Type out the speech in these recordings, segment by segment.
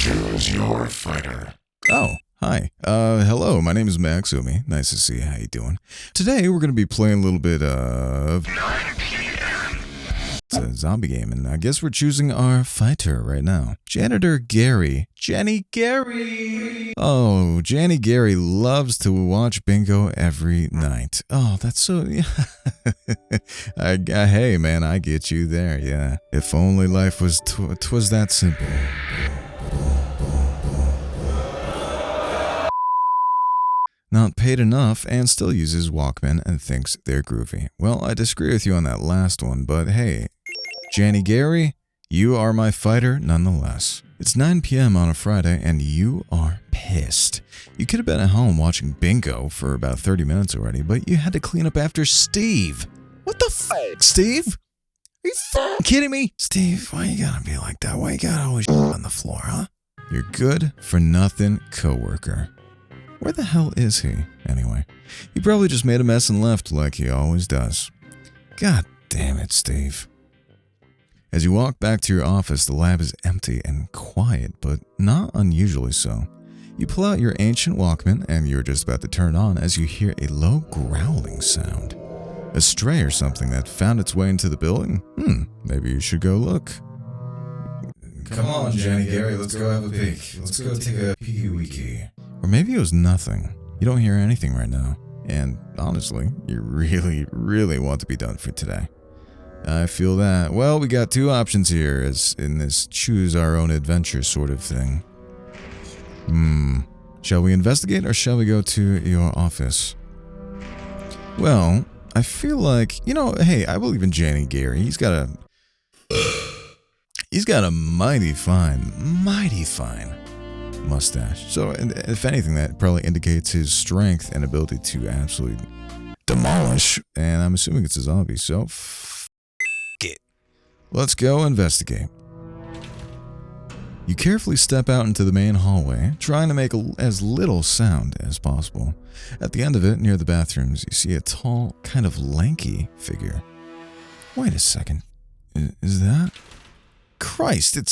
Choose your fighter. Oh, hi. Hello, my name is MaxUmi. Nice to see you. How you doing? Today, we're going to be playing a little bit of 9 p.m. It's a zombie game, and I guess we're choosing our fighter right now. Janitor Gary. Jenny Gary! Oh, Jenny Gary loves to watch bingo every night. Oh, that's so... hey, man, I get you there, yeah. If only life was... 'twas that simple. Not paid enough and still uses Walkman and thinks they're groovy. Well, I disagree with you on that last one, but hey, Jenny Gary, you are my fighter nonetheless. It's 9 p.m. on a Friday and you are pissed. You could have been at home watching bingo for about 30 minutes already, but you had to clean up after Steve. What the f***, Steve? Are you f***ing kidding me? Steve, why you gotta be like that? Why you gotta always on the floor, huh? You're good for nothing coworker. Where the hell is he, anyway? He probably just made a mess and left like he always does. God damn it, Steve. As you walk back to your office, the lab is empty and quiet, but not unusually so. You pull out your ancient Walkman, and you're just about to turn it on as you hear a low growling sound. A stray or something that found its way into the building? Maybe you should go look. Come on, Jenny Gary, let's go have a peek. Let's go take a peeky-weeky. Or maybe it was nothing. You don't hear anything right now. And honestly, you really, really want to be done for today. I feel that. Well, we got two options here as in this choose our own adventure sort of thing. Shall we investigate or shall we go to your office? Well, I feel like, hey, I believe in Jenny Gary. He's got a mighty fine mustache. So, if anything, that probably indicates his strength and ability to absolutely demolish. And I'm assuming it's a zombie, so it. Let's go investigate. You carefully step out into the main hallway, trying to make as little sound as possible. At the end of it, near the bathrooms, you see a tall, kind of lanky figure. Wait a second. Is that... Christ, it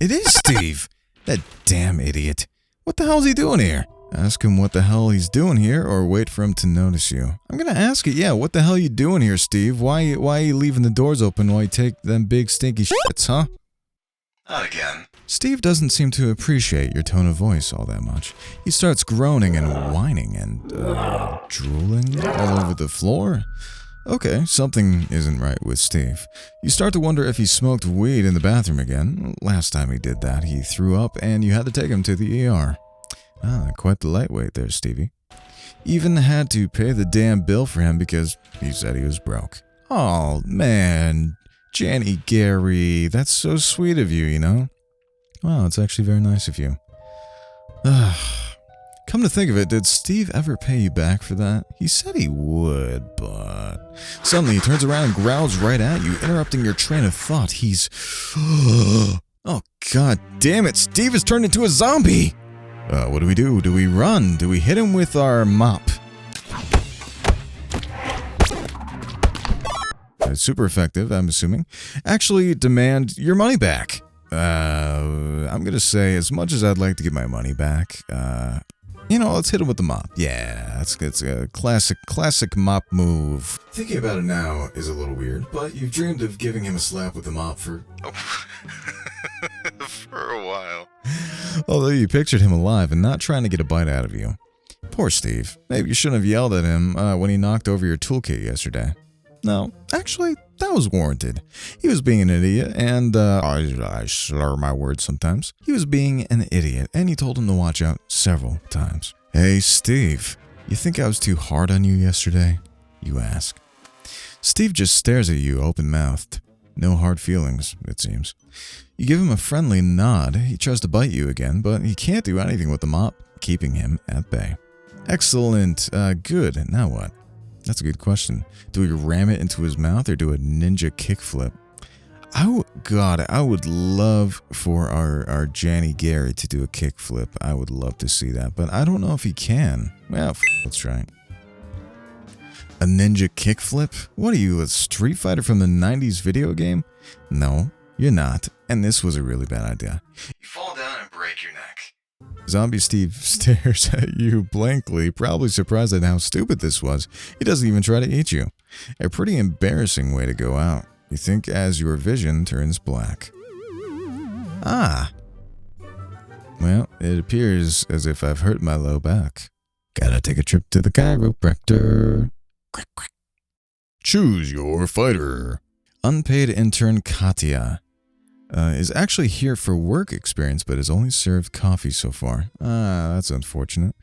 is Steve! That damn idiot. What the hell is he doing here? Ask him what the hell he's doing here or wait for him to notice you. I'm gonna ask it, yeah, what the hell you doing here, Steve? Why you leaving the doors open while you take them big stinky shits, huh? Not again. Steve doesn't seem to appreciate your tone of voice all that much. He starts groaning and whining and, drooling all over the floor. Okay, something isn't right with Steve. You start to wonder if he smoked weed in the bathroom again. Last time he did that, he threw up and you had to take him to the ER. Quite the lightweight there, Stevie. Even had to pay the damn bill for him because he said he was broke. Oh, man. Jenny Gary, that's so sweet of you, Wow, it's actually very nice of you. Come to think of it, did Steve ever pay you back for that? He said he would, but... Suddenly he turns around and growls right at you, interrupting your train of thought. He's... Oh, god damn it, Steve has turned into a zombie! What do we do? Do we run? Do we hit him with our mop? Super effective, I'm assuming. Actually, demand your money back. I'm gonna say, as much as I'd like to get my money back, let's hit him with the mop. Yeah, it's a classic mop move. Thinking about it now is a little weird, but you've dreamed of giving him a slap with the mop for... For a while. Although you pictured him alive and not trying to get a bite out of you. Poor Steve. Maybe you shouldn't have yelled at him when he knocked over your toolkit yesterday. No, actually, that was warranted. He was being an idiot, and, I slur my words sometimes. He was being an idiot, and you told him to watch out several times. Hey, Steve, you think I was too hard on you yesterday? You ask. Steve just stares at you open-mouthed. No hard feelings, it seems. You give him a friendly nod. He tries to bite you again, but he can't do anything with the mop, keeping him at bay. Excellent. Good. Now what? That's a good question. Do we ram it into his mouth or do a ninja kickflip? I would love for our Jenny Gary to do a kickflip. I would love to see that, but I don't know if he can. Well, let's try it. A ninja kickflip? What are you, a Street Fighter from the 90s video game? No, you're not, and this was a really bad idea. You fall down and break your your neck. Zombie Steve stares at you blankly, probably surprised at how stupid this was. He doesn't even try to eat you. A pretty embarrassing way to go out, you think, as your vision turns black. Ah. Well, it appears as if I've hurt my low back. Gotta take a trip to the chiropractor. Quick, quick. Choose your fighter. Unpaid intern Katya is actually here for work experience, but has only served coffee so far. Ah, that's unfortunate.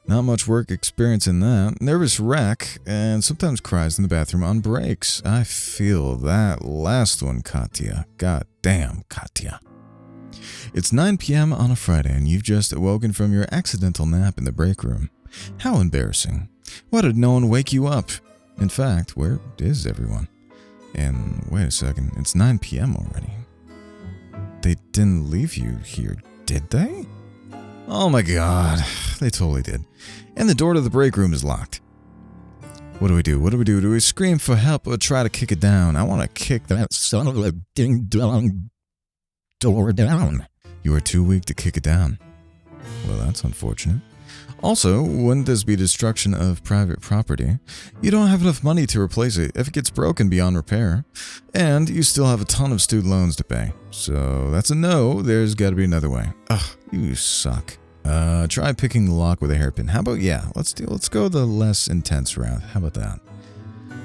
Not much work experience in that. Nervous wreck, and sometimes cries in the bathroom on breaks. I feel that last one, Katya. God damn, Katya. It's 9 p.m. on a Friday, and you've just awoken from your accidental nap in the break room. How embarrassing. Why did no one wake you up? In fact, where is everyone? And wait a second, it's 9 p.m. already. They didn't leave you here, did they? Oh my god, they totally did. And the door to the break room is locked. What do we do? What do we do? Do we scream for help or try to kick it down? I want to kick that son of a ding-dong door down. You are too weak to kick it down. Well, that's unfortunate. Also, wouldn't this be destruction of private property? You don't have enough money to replace it if it gets broken beyond repair. And you still have a ton of student loans to pay. So that's a no, there's gotta be another way. Ugh, you suck. Try picking the lock with a hairpin. How about, yeah, let's go the less intense route. How about that?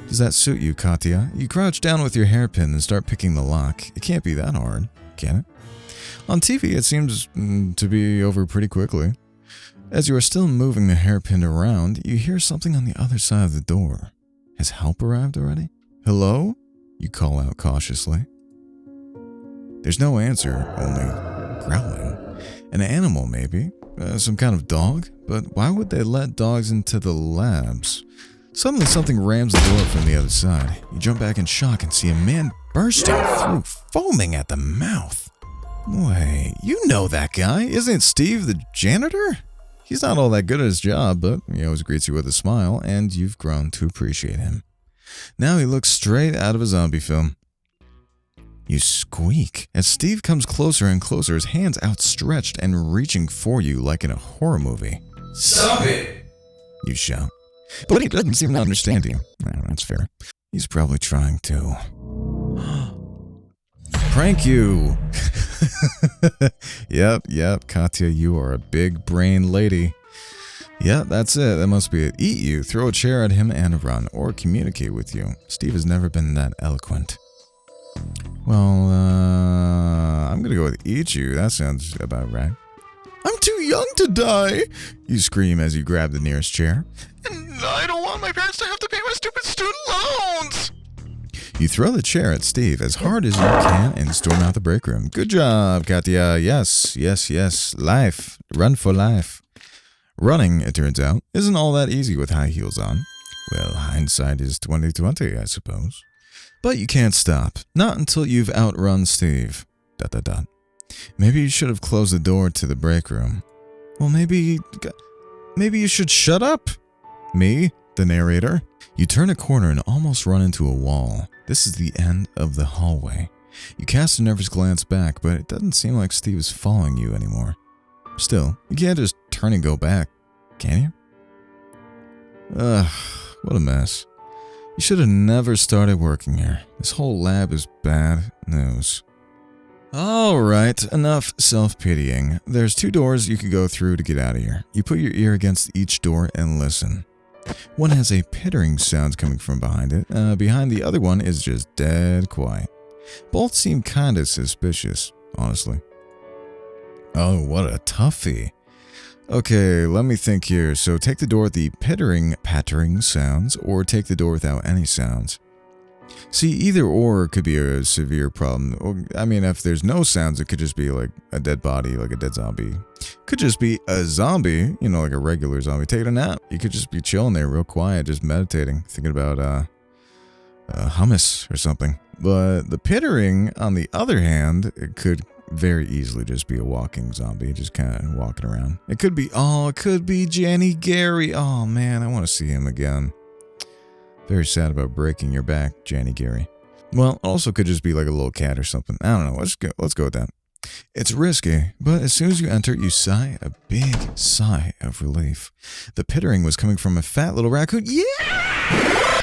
Does that suit you, Katya? You crouch down with your hairpin and start picking the lock. It can't be that hard, can it? On TV, it seems to be over pretty quickly. As you are still moving the hairpin around, you hear something on the other side of the door. Has help arrived already? Hello? You call out cautiously. There's no answer, only growling. An animal, maybe. Some kind of dog? But why would they let dogs into the labs? Suddenly something rams the door from the other side. You jump back in shock and see a man bursting through, foaming at the mouth. Wait, you know that guy. Isn't it Steve the janitor? He's not all that good at his job, but he always greets you with a smile, and you've grown to appreciate him. Now he looks straight out of a zombie film. You squeak as Steve comes closer and closer, his hands outstretched and reaching for you like in a horror movie. Stop it! You shout. But he doesn't seem to understand you. That's fair. He's probably trying to prank you. Yep, Katya, you are a big brain lady. Yep, that's it. That must be it. Eat you, throw a chair at him and run, or communicate with you. Steve has never been that eloquent. Well, I'm gonna go with eat you. That sounds about right. I'm too young to die, you scream as you grab the nearest chair. And I don't want my parents to have to pay my stupid student loans! You throw the chair at Steve as hard as you can and storm out the break room. Good job, Katya. Yes. Life. Run for life. Running, it turns out, isn't all that easy with high heels on. Well, hindsight is 20/20, I suppose. But you can't stop. Not until you've outrun Steve. ... Maybe you should have closed the door to the break room. Well, maybe you should shut up. Me, the narrator. You turn a corner and almost run into a wall. This is the end of the hallway. You cast a nervous glance back, but it doesn't seem like Steve is following you anymore. Still, you can't just turn and go back, can you? Ugh, what a mess. You should have never started working here. This whole lab is bad news. Alright, enough self-pitying. There's 2 doors you could go through to get out of here. You put your ear against each door and listen. One has a pittering sound coming from behind it. Behind the other one is just dead quiet. Both seem kinda suspicious, honestly. Oh, what a toughie. Okay, let me think here. So take the door with the pattering sounds, or take the door without any sounds. See, either or could be a severe problem. Or, I mean, if there's no sounds, it could just be like a dead body, like a dead zombie. Could just be a zombie, you know, like a regular zombie taking a nap. You could just be chilling there real quiet, just meditating, thinking about hummus or something. But the pittering, on the other hand, it could very easily just be a walking zombie, just kind of walking around. It could be Janny Gary. Oh man, I want to see him again. Very sad about breaking your back, Janny Gary. Well, also could just be like a little cat or something. I don't know. Let's go with that. It's risky, but as soon as you enter, you sigh a big sigh of relief. The pittering was coming from a fat little raccoon. Yeah!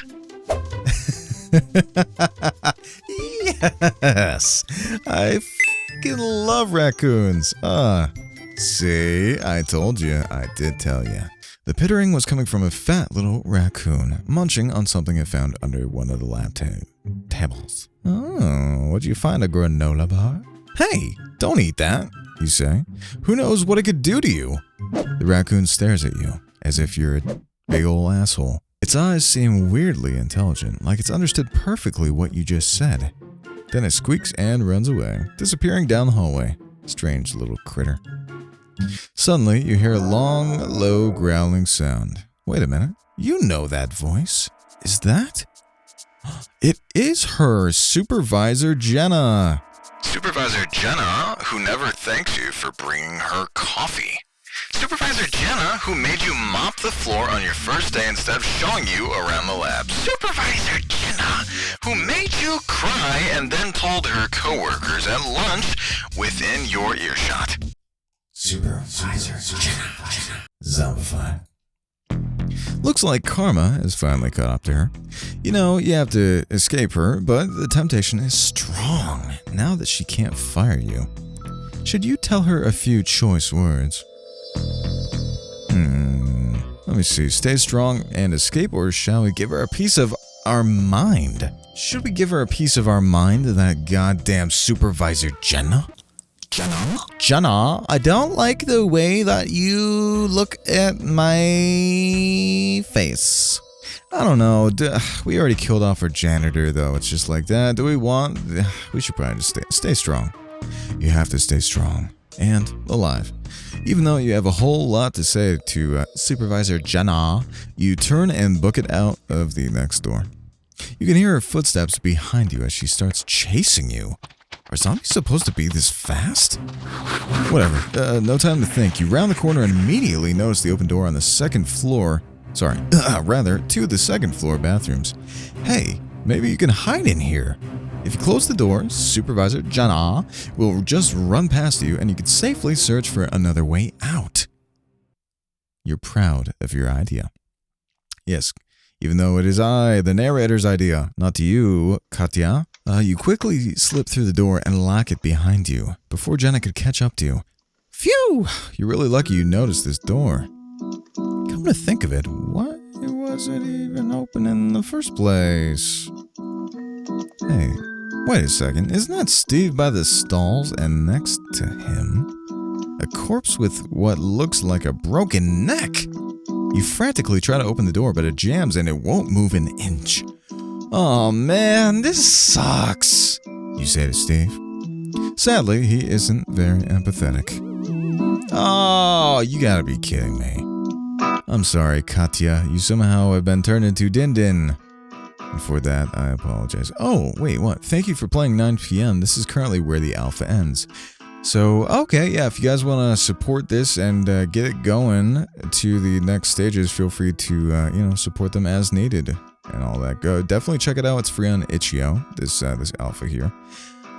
Yes! I fucking love raccoons. See, I told you. I did tell you. The pittering was coming from a fat little raccoon, munching on something it found under one of the lab tables. Oh, what'd you find, a granola bar? Hey, don't eat that, you say. Who knows what it could do to you? The raccoon stares at you, as if you're a big ol' asshole. Its eyes seem weirdly intelligent, like it's understood perfectly what you just said. Then it squeaks and runs away, disappearing down the hallway. Strange little critter. Suddenly, you hear a long, low, growling sound. Wait a minute. You know that voice. Is that? It is her, Supervisor Jenna. Supervisor Jenna, who never thanks you for bringing her coffee. Supervisor Jenna, who made you mop the floor on your first day instead of showing you around the lab. Supervisor Jenna, who made you cry and then told her coworkers at lunch within your earshot. Supervisor Jenna. Zombified. Looks like karma has finally caught up to her. You know, you have to escape her, but the temptation is strong now that she can't fire you. Should you tell her a few choice words? Let me see. Stay strong and escape, or shall we give her a piece of our mind? Should we give her a piece of our mind, that goddamn Supervisor Jenna? Jenna, I don't like the way that you look at my face. I don't know. We already killed off our janitor, though. It's just like that. Do we want... We should probably just stay strong. You have to stay strong and alive. Even though you have a whole lot to say to Supervisor Jenna, you turn and book it out of the next door. You can hear her footsteps behind you as she starts chasing you. Are zombies supposed to be this fast? Whatever. No time to think. You round the corner and immediately notice the open door on the second floor. Sorry, to the second floor bathrooms. Hey, maybe you can hide in here. If you close the door, Supervisor Jenna will just run past you and you can safely search for another way out. You're proud of your idea. Yes, even though it is I, the narrator's idea, not to you, Katya. You quickly slip through the door and lock it behind you before Jenna could catch up to you. Phew! You're really lucky you noticed this door. Come to think of it, why was it even open in the first place? Hey, wait a second, isn't that Steve by the stalls, and next to him, a corpse with what looks like a broken neck? You frantically try to open the door, but it jams and it won't move an inch. Oh man, this sucks, you say to Steve. Sadly, he isn't very empathetic. Oh, you gotta be kidding me. I'm sorry, Katya, you somehow have been turned into Din Din. And for that, I apologize. Oh, wait, what? Thank you for playing 9 p.m. This is currently where the alpha ends. So, okay, yeah, if you guys want to support this and get it going to the next stages, feel free to, support them as needed and all that. Go, definitely check it out. It's free on Itchio, this alpha here.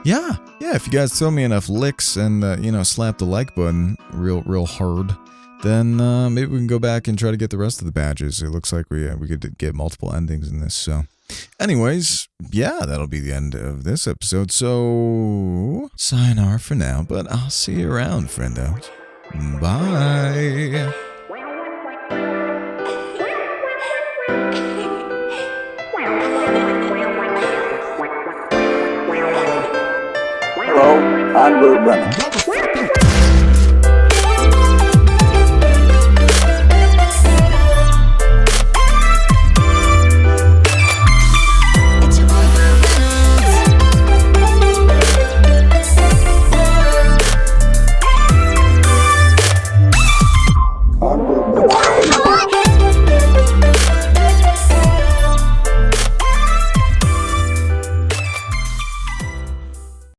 Yeah, if you guys throw me enough licks and, slap the like button real hard, then maybe we can go back and try to get the rest of the badges. It looks like we could get multiple endings in this, so... Anyways, yeah, that'll be the end of this episode, so... sayonara for now, but I'll see you around, friendos. Bye! Hello, I'm Roadrunner.